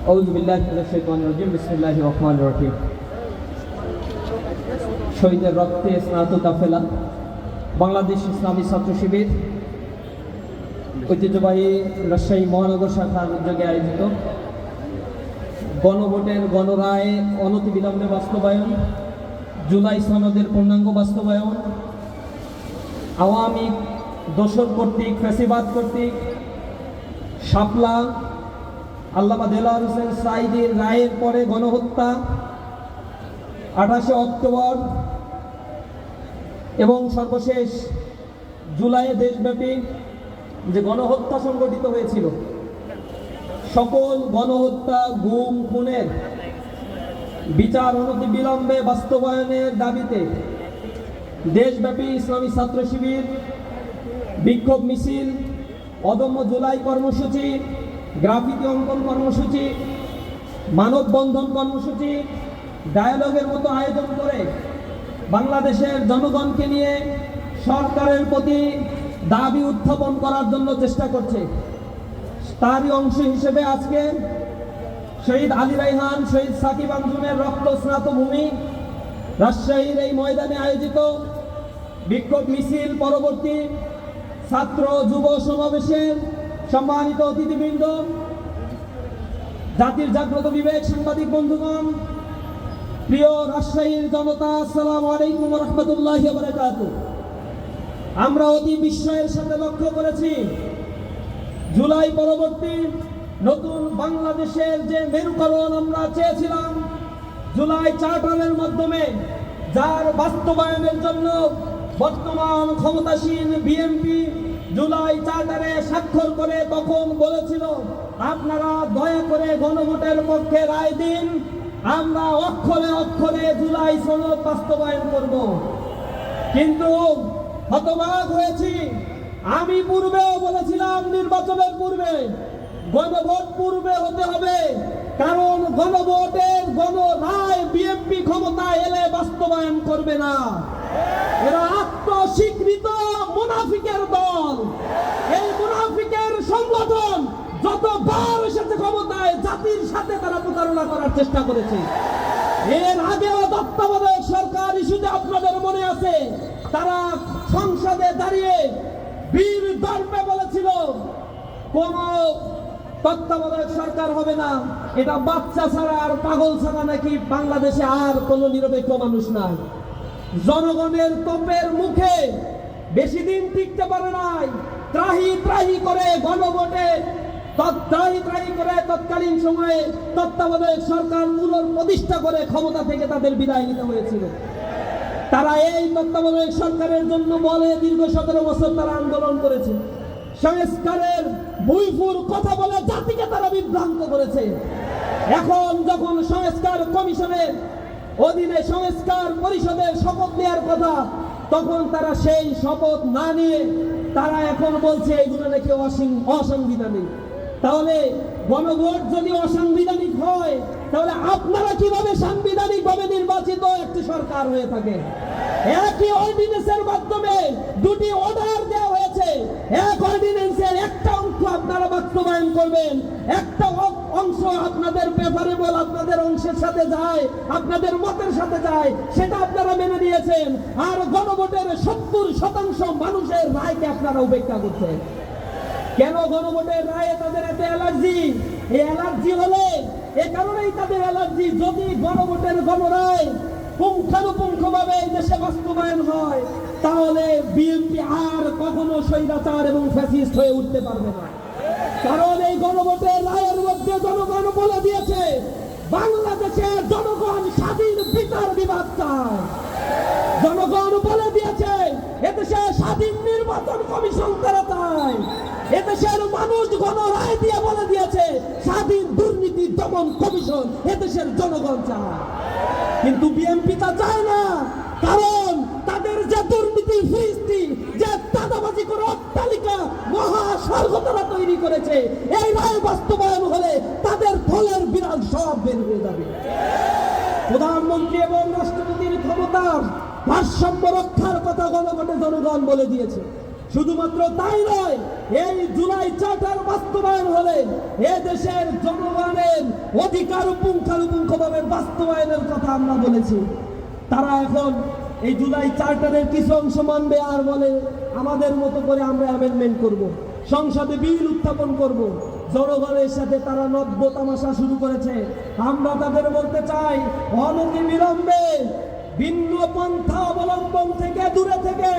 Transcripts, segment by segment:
আউযু বিল্লাহি মিনাশ শাইতানির রাজিম। বিসমিল্লাহির রহমানির রহিম। শহীদের রক্তে স্নাত কাফেলা বাংলাদেশ ইসলামী ছাত্র শিবির ঐতিহ্যবাহী রাজশাহী মহানগর শাখার উদ্যোগে আয়োজিত গণভোটের গণরায় অনতিবিলম্বে বাস্তবায়ন, জুলাই সনদের পূর্ণাঙ্গ বাস্তবায়ন, আওয়ামী দোসর কর্তৃক ফ্যাসিবাদ কর্তৃক শাপলা আল্লামা দেলোয়ার হোসেন সাঈদীর রায়ের পরে গণহত্যা 28 অক্টোবর এবং সর্বশেষ জুলাইয়ে দেশব্যাপী যে গণহত্যা সংগঠিত হয়েছিল, সকল গণহত্যা গুম খুনের বিচার অনতিবিলম্বে বাস্তবায়নের দাবিতে দেশব্যাপী ইসলামী ছাত্র শিবির বিক্ষোভ মিছিল, অদম্য জুলাই কর্মসূচি, গ্রাফিতি অঙ্কন কর্মসূচি, মানববন্ধন কর্মসূচি, ডায়ালগের মতো আয়োজন করে বাংলাদেশের জনগণকে নিয়ে সরকারের প্রতি দাবি উত্থাপন করার জন্য চেষ্টা করছে। তারই অংশ হিসেবে আজকে শহীদ আলী রায়হান, শহীদ সাকিব আঞ্জুমের রক্ত স্নাত ভূমি রাজশাহীর এই ময়দানে আয়োজিত বিক্ষোভ মিছিল পরবর্তী ছাত্র যুব সমাবেশের সম্মানিত অতিথিবৃন্দ, জাতির জাগ্রত বিবেক সাংবাদিক বন্ধুগণ, প্রিয় রাজশাহীর জনতা, আসসালামু আলাইকুম ওয়া রাহমাতুল্লাহি ওয়া বারাকাতুহু। আমরা অতি বিস্ময়ের সাথে লক্ষ্য করেছি, জুলাই পরবর্তী নতুন বাংলাদেশের যে মেরুকরণ আমরা চেয়েছিলাম, জুলাই চার্টারের মাধ্যমে যার বাস্তবায়নের জন্য বর্তমান ক্ষমতাসীন বিএনপি জুলাই চার্টারে স্বাক্ষর করে তখন বলেছিল, আপনারা দয়া করে গণভোটের পক্ষে রায় দিন, আমরা অক্ষরে অক্ষরে জুলাই সনদ বাস্তবায়ন করব। কিন্তু হতবাক হয়েছি। আমি পূর্বেও বলেছিলাম, নির্বাচনের পূর্বে গণভোট পূর্বে হতে হবে, কারণ গণভোটের গণরায় বিএনপি ক্ষমতায় এলে বাস্তবায়ন করবে না। এরা আত্মস্বীকৃত মুনাফিকের দল। এই মুনাফিকের সংগঠন যতবার এসেছে ক্ষমতায়, জাতির সাথে তারা প্রতারণা করার চেষ্টা করেছে। এর আগেও তত্ত্বাবধায়ক সরকার ইস্যুতে আপনাদের মনে আছে, তারা সংসদে দাঁড়িয়ে বীর দর্পে বলেছিল কোন তত্ত্বাবধায়ক সরকার হবে না, এটা বাচ্চা ছাড়া আর পাগল ছাড়া নাকি বাংলাদেশে আর কোনো নিরপেক্ষ মানুষ নাই। জনগণের তোপের মুখে বেশি দিন টিকতে পারে নাই, ত্রাহি ত্রাহি করে গণভোটে তৎকালীন সময়ে তত্ত্বাবধায়ক সরকার পুনঃপ্রতিষ্ঠা করে ক্ষমতা থেকে তাদের বিদায় নিতে হয়েছিল। তারা এই তত্ত্বাবধায়ক সরকারের জন্য বলে দীর্ঘ 17 বছর তারা আন্দোলন করেছে, সংস্কারের ভুইফুর কথা বলে জাতিকে তারা বিভ্রান্ত করেছে। এখন যখন সংস্কার কমিশনের অধীনে সংস্কার পরিষদের শপথ নেওয়ার কথা, তখন তারা সেই শপথ না নিয়ে তারা এখন বলছে এগুলো নাকি অসাংবিধানিক। তাহলে গণভোট যদি অসাংবিধানিক হয়, তাহলে আপনারা কিভাবে সাংবিধানিক ভাবে নির্বাচিত একটি সরকার হয়ে থাকে? একই অর্ডিন্যান্সের মাধ্যমে দুটি অর্ডার দেওয়া হয়েছে, এক অর্ডিন্যান্সের একটা অংশ আপনারা বাস্তবায়ন করবেন, একটা অংশ আপনাদের প্রেফারেবল, আপনাদের অংশের সাথে যায়, আপনাদের মতের সাথে যায়, সেটা আপনারা মেনে নিয়েছেন। আর গণভোটের 70% মানুষের রায়কে আপনারা উপেক্ষা করছেন। কেন গণভোটের রায়ে তাদের এত অ্যালার্জি? এই অ্যালার্জি হলে এ কারণেই তাদের অ্যালার্জি, যদি গণভোটের গণরায় পুঙ্খানুপুঙ্খভাবে এই দেশে বাস্তবায়ন হয়, তাহলে বিএনপি আর কখনো স্বৈরাচার এবং ফ্যাসিস্ট হয়ে উঠতে পারবে না। কারণ এই গণভোটের রায়ের মধ্যে জনগণ বলে দিয়েছে, বাংলাদেশের জনগণ স্বাধীন বিচার বিভাগ চায়। জনগণ বলে দিয়েছে, এদেশে স্বাধীন নির্বাচন কমিশন তারা চায়। এদেশের মানুষ গণরায় দিয়ে বলে দিয়েছে, স্বাধীন দুর্নীতি দমন কমিশন এদেশের জনগণ চায়। কিন্তু বিএনপি তা চায় না, কারণ তাদের যে দুর্নীতি ফিরিস্তি, যে দাদাবাজি করে অট্টালিকা মহাস্বর্গ তারা তৈরি করেছে, এই রায় বাস্তবায়ন হলে তাদের ফলের বিরাট সব বের হয়ে যাবে। প্রধানমন্ত্রী এবং রাষ্ট্রপতির ক্ষমতার ভারসাম্য রক্ষার কথা গণভোটে জনগণ বলে দিয়েছে। শুধুমাত্র তাই নয়, এই জুলাই চার্টার বাস্তবায়ন হলে এ দেশের জনগণের অধিকার পুঙ্খানুপুঙ্খভাবে বাস্তবায়নের কথা আমরা বলেছি। তারা এখন এই জুলাই চার্টারের কিছু অংশ মানবে আর বলে আমাদের মতো করে আমরা অ্যামেন্ডমেন্ট করব, সংসদে বিল উত্থাপন করব। জনগণের সাথে তারা নব্য তামাশা শুরু করেছে। আমরা তাদের বলতে চাই, অনতি বিলম্বে ভিন্ন পন্থা অবলম্বন থেকে দূরে থেকে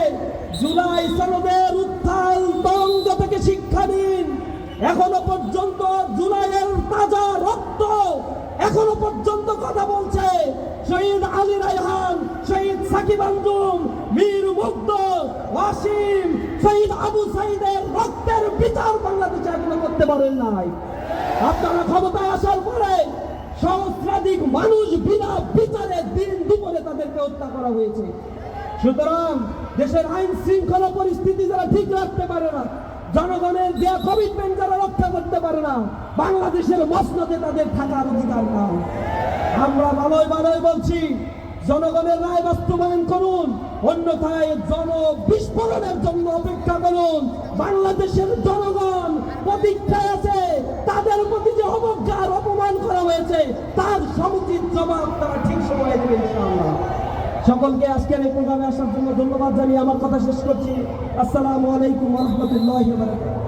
জুলাই সনদের উত্থান তরঙ্গ থেকে শিক্ষা নিন। এখনো পর্যন্ত জুলাইয়ের তাজা রক্ত এখনো পর্যন্ত কথা বলছে। শহীদ আলী রায়হান, শহীদ সাকিব আঞ্জুম, মীর মুগ্ধ, ওয়াসিম, শহীদ আবু সাইদের রক্তের বিচার বাংলাদেশে এখনো করতে পারেন নাই। আপনারা ক্ষমতায় আসার পরে সহস্রাধিক মানুষ বিনা বিচারে দিন দুপুরে তাদেরকে হত্যা করা হয়েছে। সুতরাং দেশের আইন শৃঙ্খলা পরিস্থিতি যারা ঠিক রাখতে পারে না, জনগণের দেয়া কমিটমেন্ট যারা রক্ষা করতে পারে না, বাংলাদেশের মসনদে তাদের থাকার অধিকার নাই। আমরা ভালোই ভালোই বলছি, জনগণের রায় বাস্তবায়ন করুন, অন্যথায় বিস্ফোরণের জন্য অপেক্ষা করুন। বাংলাদেশের জনগণ প্রতীক্ষায় আছে, তাদের প্রতি যে অবজ্ঞার অপমান করা হয়েছে তার সমুচিত জবাব তারা ঠিক সময়ে দেবে ইনশাআল্লাহ। সকলকে আজকের এই প্রোগ্রামে আসার জন্য ধন্যবাদ জানিয়ে আমার কথা শেষ করছি। আসসালামু আলাইকুম ওয়া রাহমাতুল্লাহি ওয়া বারাকাতুহু।